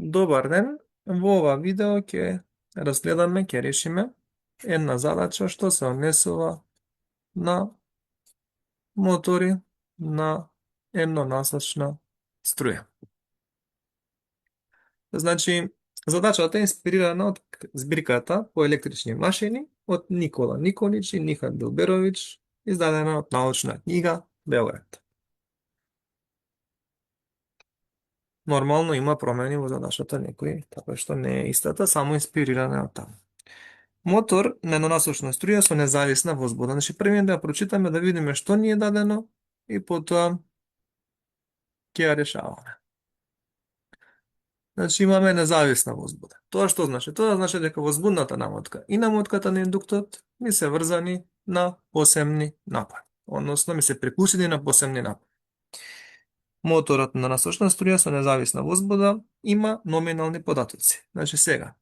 Добар ден, во ова видео ќе разгледаме, ќе решиме една задача што се однесува на мотори на еднонасочна струја. Значи, задачата е инспирирана од збирката по електрични машини од Никола Николич и Нихат Билберович, издадена од научна книга Белград. Нормално има промени во задачата некои, така што не е истата, само инспирирана од таму. Мотор на еднонасочна струја со независна возбуда. Значи, први да ја прочитаме да видиме што ни е дадено и потоа ќе ја решаваме. Значи, имаме независна возбуда. Тоа што значи? Тоа значи дека возбудната намотка и намотката на индуктот ми се врзани на посемни напони, односно ми се приклучени на посемни напони. Моторот на насочна струја со независна возбуда има номинални податоци. Значи сега,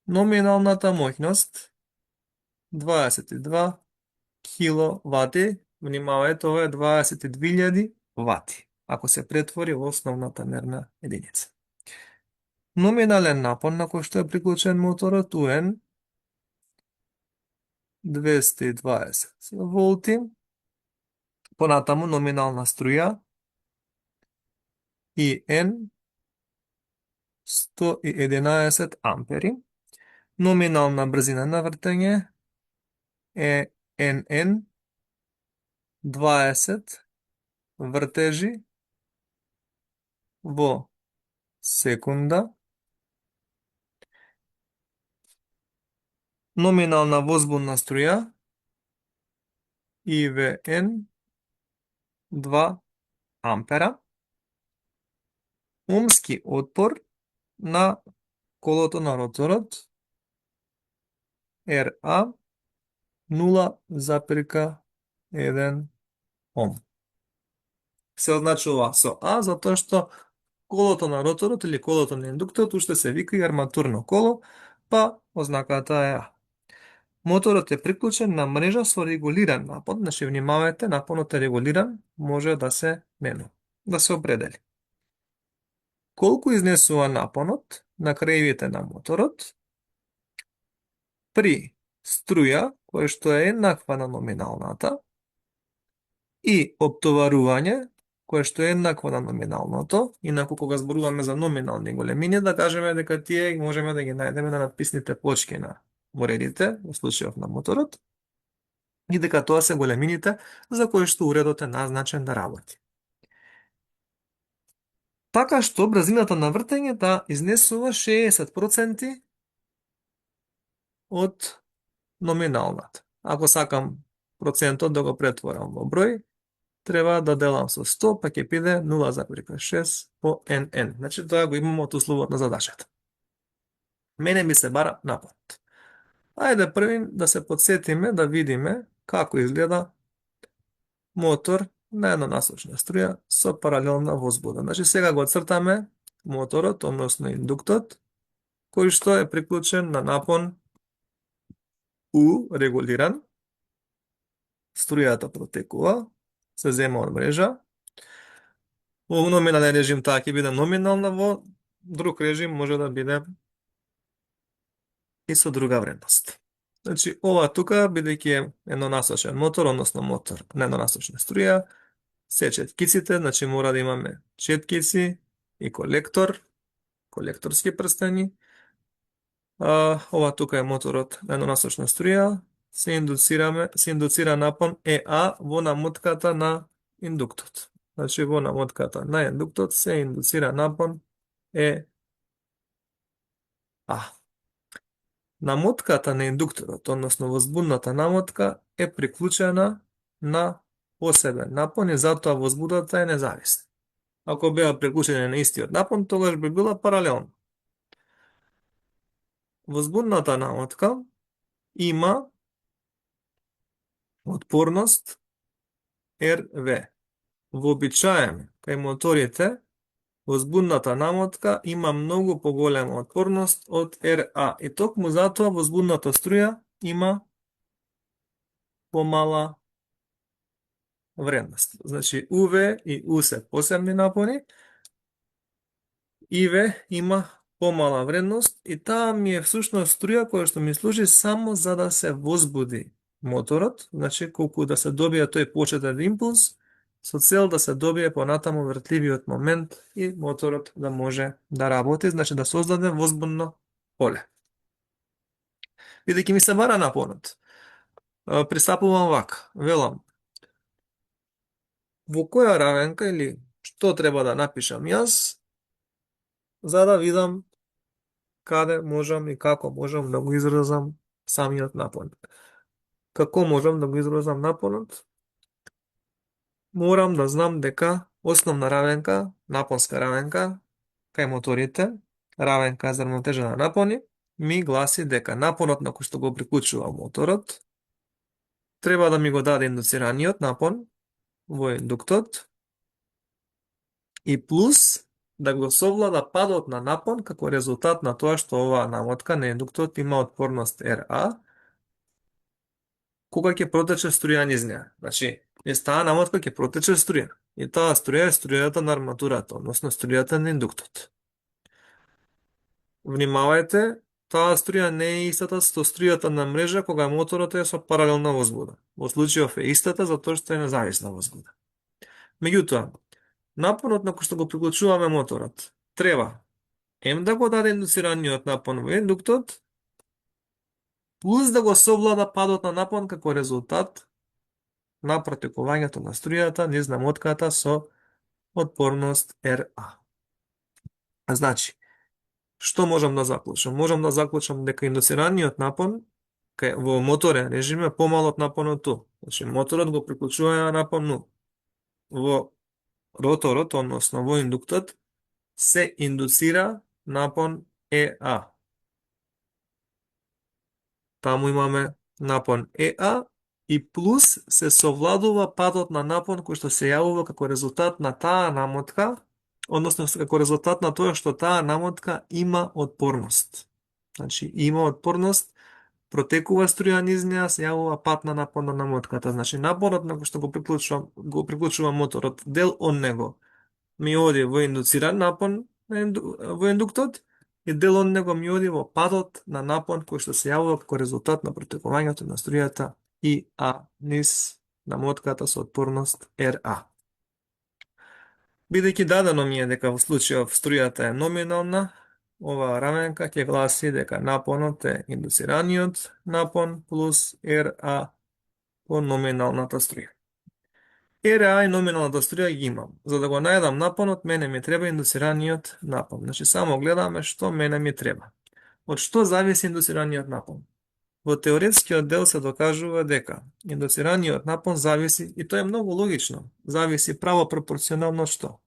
номиналната моќност 22 киловати, внимавајте, ова е 22.000 вати, ако се претвори во основната мерна единица. Номинален напон на кој што е приклучен моторот УН 220 волти, понатаму номинална струја ИН 111 ампери, номинална брзина на вртење е НН 20 вртежи во секунда, номинална возбудна струја ИВН 2 ампера, омски отпор на колото на роторот РА 0,1 ом. Се означува со А затоа што колото на роторот или колото на индукторот уште се вика и арматурно коло, па ознаката е А. Моторот е приклучен на мрежа со регулиран напон, значи внимавајте, напонот е регулиран, може да се менува, да се определи. Колку изнесува напонот на крајевите на моторот при струја која што е еднаква на номиналната и оптоварување кое што е еднакво на номиналното, инаку кога зборуваме за номинални големини, да кажеме дека тие можеме да ги најдеме на надписните плочки на уредите, во случајов на моторот, и дека тоа се големините за кои што уредот е назначен да работи. Така што брзината на вртење да изнесува 60% од номиналната. Ако сакам процентот да го претворам во број, треба да делам со 100, па ќе биде 0,6 по NN. Значи, тоа го имаме од условот на задачата. Мене ми се бара напонот. Ајде први да се подсетиме, да видиме како изгледа мотор на еднонасочна струја со паралелна возбуда. Значи, сега го цртаме моторот, односно индуктот, кој што е приклучен на напон У регулиран. Струјата протекува, се зема од мрежа. Во номинален режим таа ќе биде номинална, во друг режим може да биде и со друга вредност. Значи, ова тука, бидејќи е еднонасочен мотор, односно мотор на еднонасочна струја, се четкиците, значи мора да имаме четкици и колектор, колекторски прстени. Ова тука е моторот на еднонасочна струја, се индуцира напон ЕА во намотката на индуктот. Значи, во намотката на индуктот се индуцира напон ЕА. Намотката на индукторот, односно возбудната намотка, е приклучена на посебен напон и затоа возбудата е независна. Ако беа приклучени на истиот напон, тогаш би била паралелна. Возбудната намотка има отпорност РВ. Вообичаено, кај моторите, возбудната намотка има многу поголема отпорност од РА и токму затоа возбудната струја има помала вредност. Значи УВ и У се посебни напони IV има помала вредност и таа ми е всушност струја која што ми служи само за да се возбуди моторот, значи колку да се добие тој почетен импулс, со цел да се добие понатаму вртливиот момент и моторот да може да работи, значи да создаде возбудно поле. Бидејќи ми се бара напонот, пристапувам вака, велам, во која равенка или што треба да напишам јас, за да видам каде можам и како можам да го изразам самиот напон. Како можам да го изразам напонот? Морам да знам дека основна равенка, напонска равенка, кај моторите, равенка за равнотежа на напони, ми гласи дека напонот на кој што го приклучува моторот треба да ми го даде индуцираниот напон во индуктот и плюс да го совлада падот на напон како резултат на тоа што оваа намотка на индуктот има отпорност Ra, кога ќе протече струја низ неа. Значи, низ таа намотка ќе протече струја. И таа струја е струјата на арматурата, односно струјата на индуктот. Внимавајте, таа струја не е истата со струјата на мрежа кога моторот е со паралелна возбуда. Во случајов е истата затоа што е независна возбуда. Меѓутоа, напонот на кој што го приклучуваме моторот треба да го даде индуцираниот напон во индуктот, плюс да го совлада падот на напон како резултат на протекувањето на струјата низ намотката со отпорност Ra. Значи, што можам да заклучам? Можам да заклучам дека индуцираниот напон во моторен режим е помал од напонот У. Значи, моторот го приклучува на напон У. Во роторот, односно во индуктот, се индуцира напон Ea. Таму имаме напон Ea и плюс се совладува падот на напон кој што се јавува како резултат на таа намотка, односно како резултат на тоа што таа намотка има отпорност. Значи, има отпорност, протекува струја низ неа, се јавува пат на напон на намотката. Значи, напонот на кој што го приклучува моторот, дел од него ми оди во индуциран напон во индуктот и дел од него ми оди во падот на напон кој што се јавува како резултат на протекувањето на струјата Ia низ намотката со отпорност Ra. Бидејќи дадено ми е дека во случајов струјата е номинална, оваа равенка ќе гласи дека напонот е индуцираниот напон плюс Ra по номиналната струја. Ra и номиналната струја ги имам. За да го најдам напонот, мене ми треба индуцираниот напон. Значи, само гледаме што мене ми треба. Од што зависи индуцираниот напон? Во теоретскиот дел се докажува дека индуцираниот напон зависи, и тоа е многу логично, зависи право пропорционално што?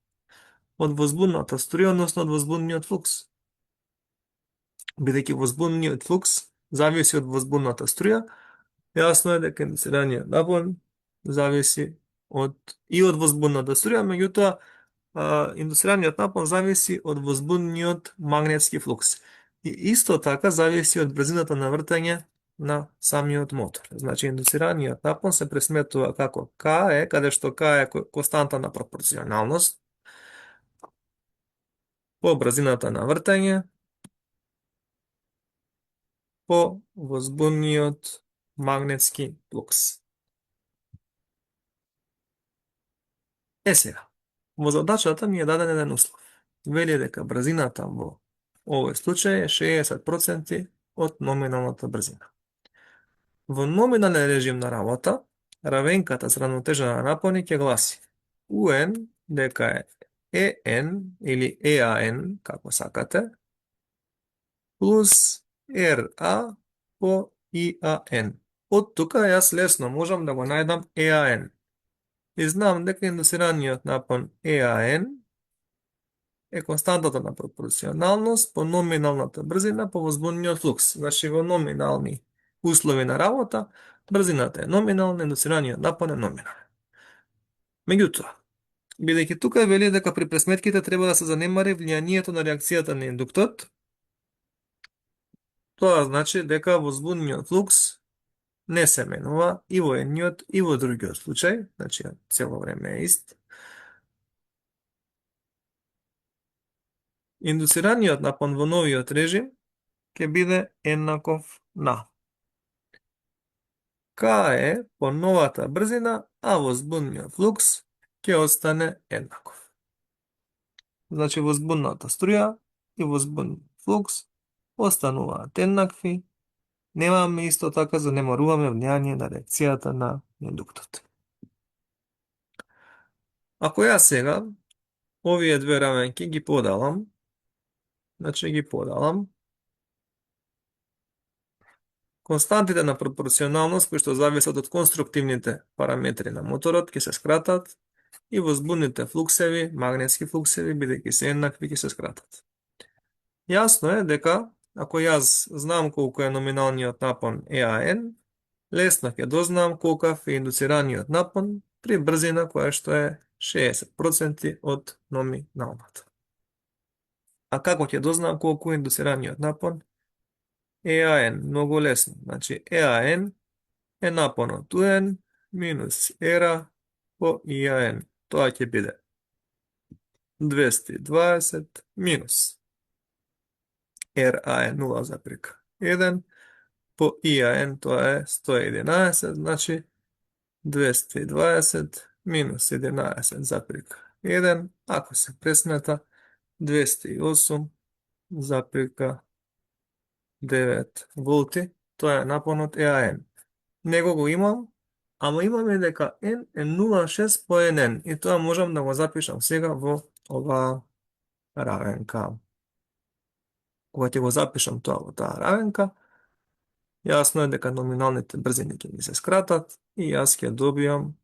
Од возбудната струја, односно од возбудниот флукс. Бидејќи возбудниот флукс зависи од возбудната струја, јасно е дека индуцираниот напон зависи од возбудната струја, меѓутоа индуцираниот напон зависи од возбудниот магнетски флукс. И исто така зависи од брзината на вртење на самиот мотор. Значи, индуцираниот напон се пресметува како K, каде што K е константа на пропорционалност, по брзината на вртење, по возбудниот магнетски флукс. Сега, во задачата ми е даден еден услов. Вели дека брзината во овој случај е 60% од номиналната брзина. Во номинален режим на работа, равенката за равнотежа на напони ќе гласи UN дека е EN или EAN, како сакате, плюс RA по IAN. Од тука јас лесно можам да го најдам EAN. И знам дека индуцираниот напон EAN е константата на пропорционалност по номиналната брзина по возбудниот флукс. Значи, во номинални услови на работа, брзината е номинална, индуцираниот напон е номинален. Меѓутоа, бидејќи тука вели дека при пресметките треба да се занемари влијанието на реакцијата на индуктот, тоа значи дека возбудниот флукс не се менува и во едниот и во другиот случај, значи цело време е ист. Индуцираниот напон во новиот режим ќе биде еднаков на К е по новата брзина, а возбудниот флукс ќе остане еднаков. Значи, возбудната струја и возбудниот флукс остануваат еднакви. Немаме исто така занемаруваме влијание на реакцијата на индуктот. Ако јас сега овие две равенки ги подалам, значи ги подалам, константите на пропорционалност кои што зависат од конструктивните параметри на моторот ќе се скратат и возбудните флуксеви, магнетски флуксеви, бидејќи се еднакви, ќе се скратат. Јасно е дека ако јас знам колку е номиналниот напон EAN, лесно ќе дознам колкав е индуцираниот напон при брзина која што е 60% од номиналната. А како ќе дознам колку е индуцираниот напон EAN? Многу лесно. Значи, EAN е напонот UN минус ERA по EAN. Тоа ќе биде 220 минус RA е 0,1 по EAN тоа е 111, значи 220 минус 11,1, ако се пресмета 208,9 волти, тоа е напонот EAN. Него го имам, ама имаме дека N е 0,6 по NN и тоа можам да го запишам сега во оваа равенка. Кога ќе го запишам тоа во таа равенка, јасно е дека номиналните брзини ќе ми се скратат и јас ќе добијам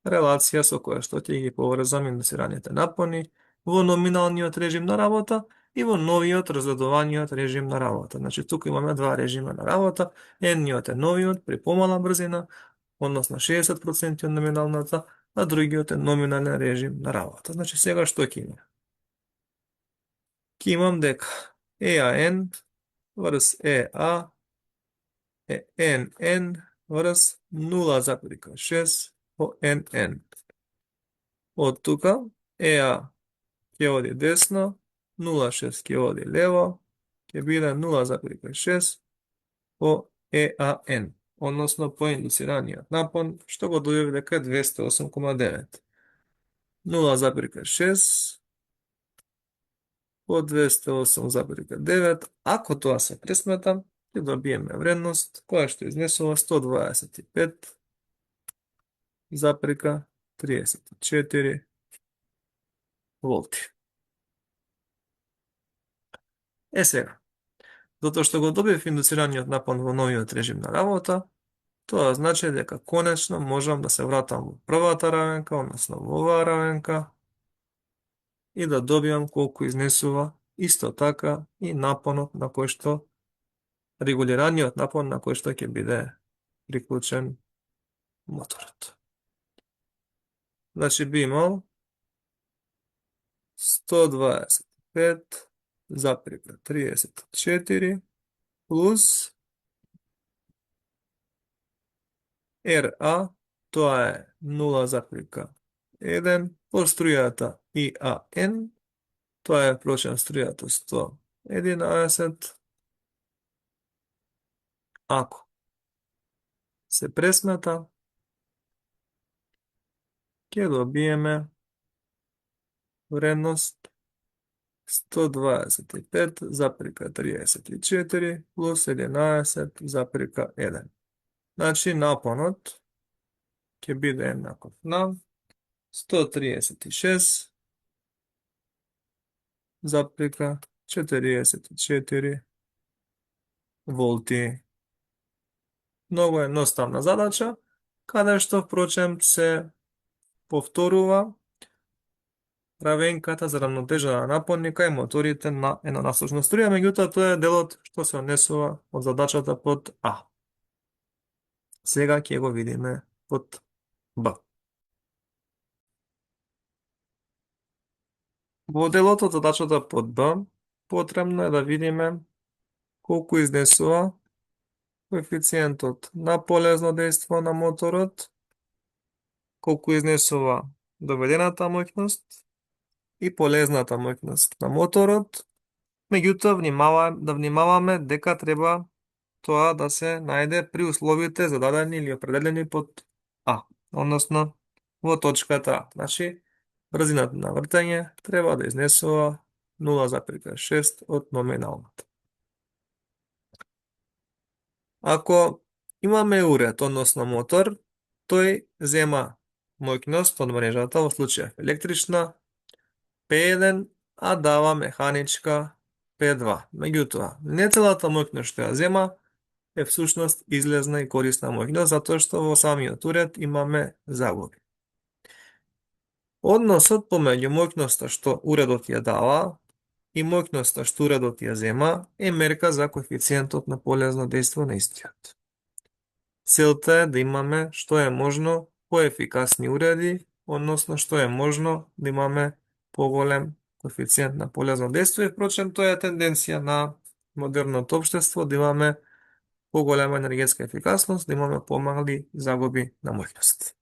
релација со која што ќе ги поврзам индуцираните напони во номиналниот режим на работа и во новиот разредуваниот режим на работа. Значи, тука имаме два режима на работа. Едниот е новиот при помала брзина, односно 60% од номиналната, а другиот е номинален режим на работа. Значи, сега што ќе имам? Ќе имам дека EAN врз EA е NN врз 0,6 по NN. Од тука EA ќе оди десно, 0,6 ќе оди лево, ќе биде 0,6 по EAN, односно по индуцираниот напон, што го добив дека е 208,9. 0,6 по 208,9, ако тоа се пресмета, ќе добиеме вредност која што изнесува 125,34 волти. Сега, затоа што го добив индуцираниот напон во новиот режим на работа, тоа значи дека конечно можам да се вратам во првата равенка, односно во оваа равенка, и да добијам колку изнесува исто така и напонот на кој што регулираниот напон на кој што ќе биде приклучен моторот. Значи би имал 125,34 плюс RA, тоа е 0,1 по струјата IAN, тоа е прочен струјата 111, ако се пресмета, ќе добиеме вредност 125,34 плюс 11,1. Значи, напонот ќе биде еднаков на 136,44 волти. Многу едноставна задача, каде што, впрочем, се повторува равенката за рамнотежа на напонника и моторите на еднонасочна струја, меѓутоа тоа е делот што се однесува од задачата под А. Сега ќе го видиме под Б. Во делот од задачата под Б, потребно е да видиме колку изнесува коефициентот на полезно дејство на моторот, колку изнесува доведената моќност и полезната моќност на моторот. Меѓутоа, внимаваме дека треба тоа да се најде при условите зададени или определени под А, односно во точката А. Значи, брзината на вртење треба да изнесува 0,6 од номиналната. Ако имаме уред, односно мотор, тој зема моќност од мрежата, во случај електрична, P1, а дава механичка P2. Меѓутоа, не целата моќност што ја зема е всушност излезна и корисна моќност, затоа што во самиот уред имаме загуби. Односот помеѓу моќноста што уредот ја дава и моќноста што уредот ја зема е мерка за коефициентот на полезно дејство на истиот. Целта е да имаме што е можно поефикасни уреди, односно што е можно да имаме поголем коефициент на полезно дејство и впрочем тоа е тенденција на модерното општество да имаме поголема енергетска ефикасност, да имаме помали загуби на моќност.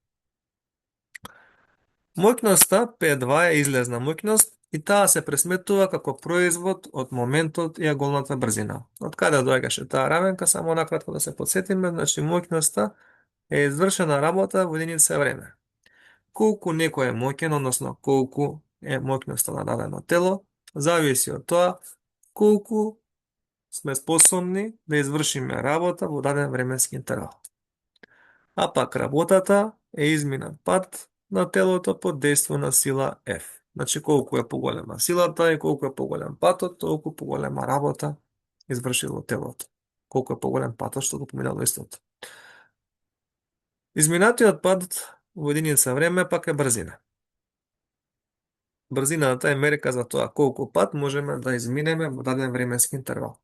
Моќноста P2 е излезна моќност и таа се пресметува како производ од моментот и аголната брзина. Од каде доаѓаше таа раменка? Само накратко да се потсетиме, значи моќноста е извршена работа во единица време. Колку некој е моќен, односно колку е моќноста на дадено тело, зависи од тоа колку сме способни да извршиме работа во даден временски интервал. А пак работата е изминат пат на телото под дејство на сила F. Значи, колку е поголема силата и колку е поголем патот, толку поголема работа извршило телото. Колку е поголем патот што го поминало истото. Изминатиот пат во единица време пак е брзина. Брзината е мерка за тоа колку пат можеме да изминеме во даден временски интервал.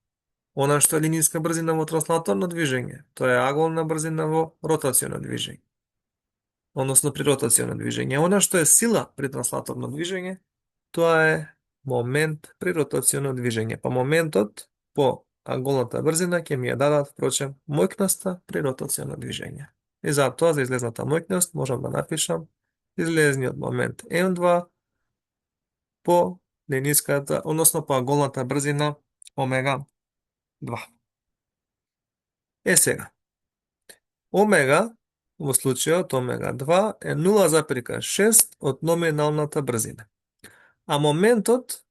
Она што е линијска брзина во транслаторно движење, тоа е аголна брзина во ротационо движење. Односно при ротационо движење. Она што е сила при транслаторно движење, тоа е момент при ротационо движење. Па моментот по аголната брзина ќе ми ја дадат, впрочем, моќноста при ротационо движење. И затоа за излезната моќност можам да напишам излезниот момент М2 по линиската, односно по аголната брзина омега 2. Сега, омега, во случајот омега 2 е 0,6 од номиналната брзина. А моментот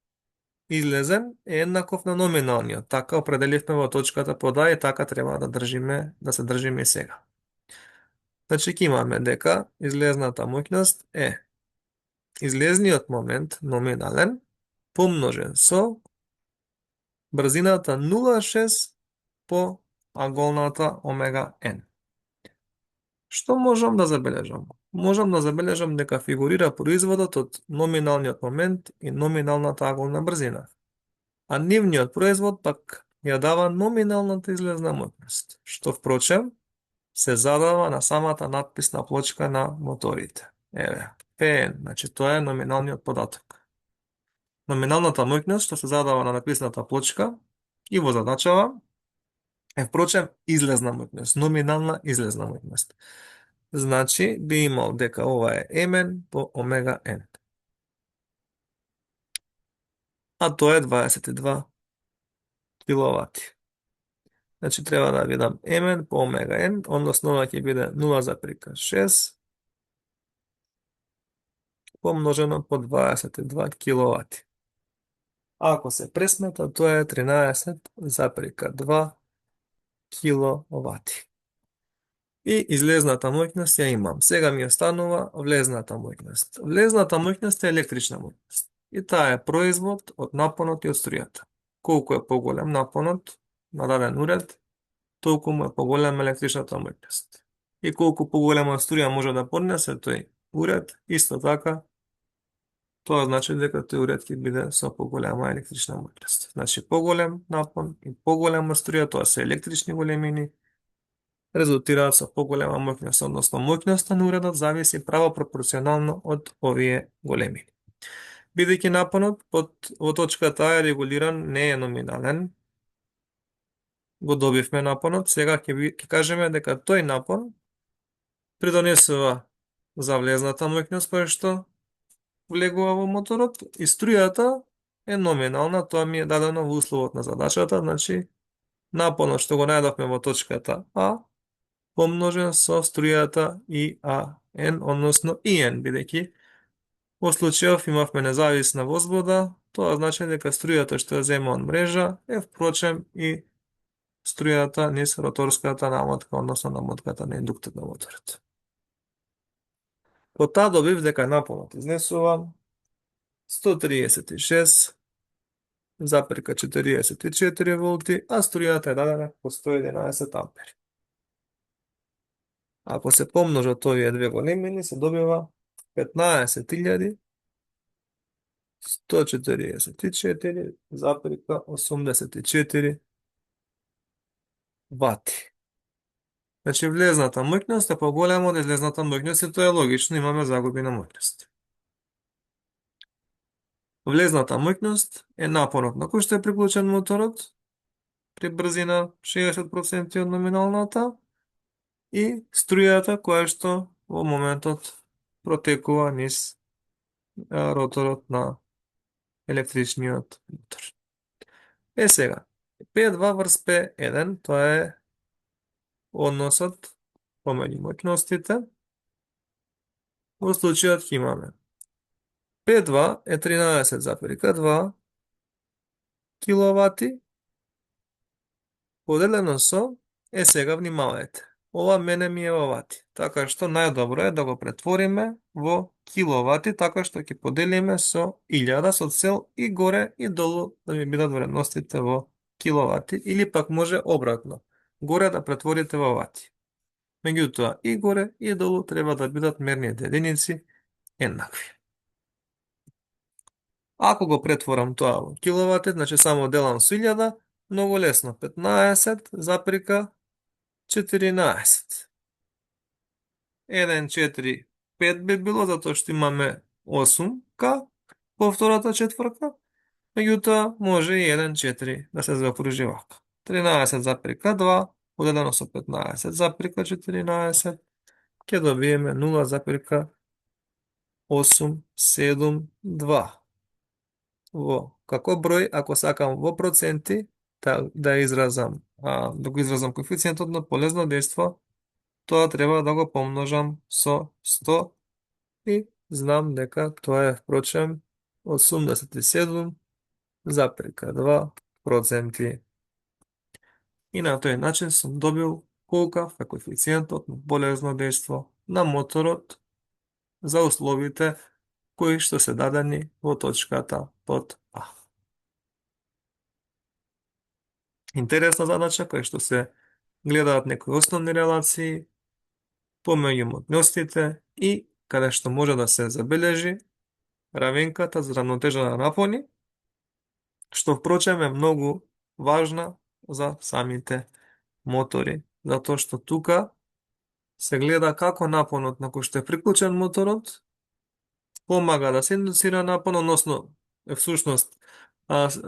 излезен е еднаков на номиналниот. Така определивме во точката под А и така треба да се држиме и сега. Значи, ќе имаме дека излезната моќност е излезниот момент номинален помножен со брзината 0,6 по аголната омега n. Што можам да забележам? Можам да забележам дека фигурира производот од номиналниот момент и номиналната аголна брзина, а нивниот производ пак ја дава номиналната излезна моќност, што впрочем се задава на самата надписна плочка на моторите. Еве, PN, значи тоа е номиналниот податок. Номиналната моќност што се задава на надписната плочка и во задачава е впрочем излезна моќност, номинална излезна моќност. Значи би имал дека ова е Mn по омега n. А тоа е 22 киловати. Значи треба да видам Mn по омега n, односно ова ќе биде 0,6 помножено по 22 киловати. Ако се пресмета, тоа е 13,2 киловати. И излезната моќност ја имам. Сега ми останува влезната моќност. Влезната моќност е електрична моќност. И таа е производ од напонот и од струјата. Колку е поголем напонот на даден уред, толку му е поголема електричната моќност. И колку поголема струја може да поднесе тој уред, исто така, тоа значи дека тој уред ќе биде со поголема електрична моќност. Значи, поголем напон и поголема струја, тоа се електрични големини, резултираат со поголема моќност, односно моќноста на уредот зависи право пропорционално од овие големини. Бидејќи напонот во точката А е регулиран, не е номинален, го добивме напонот, сега ќе кажеме дека тој напон придонесува за влезната моќност која што влегува во моторот и струјата е номинална, тоа ми е дадено во условот на задачата, значи напонот што го најдовме во точката А помножен со струјата ИАН, односно ИН, бидејќи во случајов имавме независна возбуда, тоа значи дека струјата што ја зема од мрежа е впрочем и струјата низ роторската намотка, односно намотката на индуктот на моторот. По таа добив дека напонот изнесува 136,44 волти, а струјата е дадена по 111 ампери. Ако се помножат овие две големини, се добива 15.144,84 вати. Значи влезната моќност е поголема од излезната моќност и тоа е логично, имаме загуби на моќност. Влезната моќност е напонот на кој што е приклучен моторот при брзина 60% од номиналната и струјата која што во моментот протекува низ роторот на електричниот мотор. Сега, P2 врз P1, тоа е односот помеѓу моќностите. Во случајот ќе имаме P2 е 13,2 киловати поделено со, сега внимавајте, ова мене ми е во вати, така што најдобро е да го претвориме во киловати, така што ќе поделиме со 1000 со цел и горе и долу да ми бидат вредностите во киловати, или пак може обратно, горе да претворите во вати. Меѓутоа, и горе и долу треба да бидат мерните единици еднакви. Ако го претворам тоа во киловати, значи само делам со 1000, многу лесно, 15,14. 1,4,5 би било, затоа што имаме 8К по втората четврка, меѓутоа може и 1,4 да се закружи вака. 13,2 поделено со 15,14 ќе добиеме 0,872. Во како број, ако сакам во проценти да изразам, да го изразам коефициентот на полезно дејство, тоа треба да го помножам со 100 и знам дека тоа е впрочем 87,2%. И на тој начин сум добил колкав е коефициентот на полезно дејство на моторот за условите кои што се дадени во точката под А. Интересна задача кај што се гледаат некои основни релации помеѓу моќностите и каде што може да се забележи равенката за равнотежа на напони, што впрочем е многу важна за самите мотори, затоа што тука се гледа како напонот на кој што е приклучен моторот помага да се индуцира напон, односно е всушност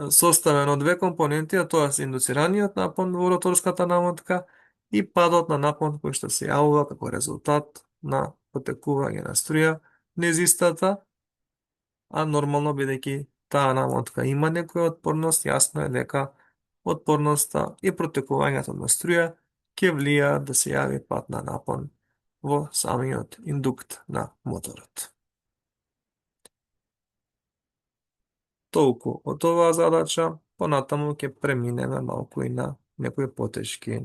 составен од две компоненти, а тоа се индуцираниот напон во роторската намотка и падот на напон кој што се јавува како резултат на потекување на струја низ истата, а нормално бидејќи таа намотка има некоја отпорност, јасно е дека отпорноста и протекувањето на струја ќе влијаат да се јави пат на напон во самиот индукт на моторот. Толку од оваа задача, понатаму ќе преминеме малку и на некои потешки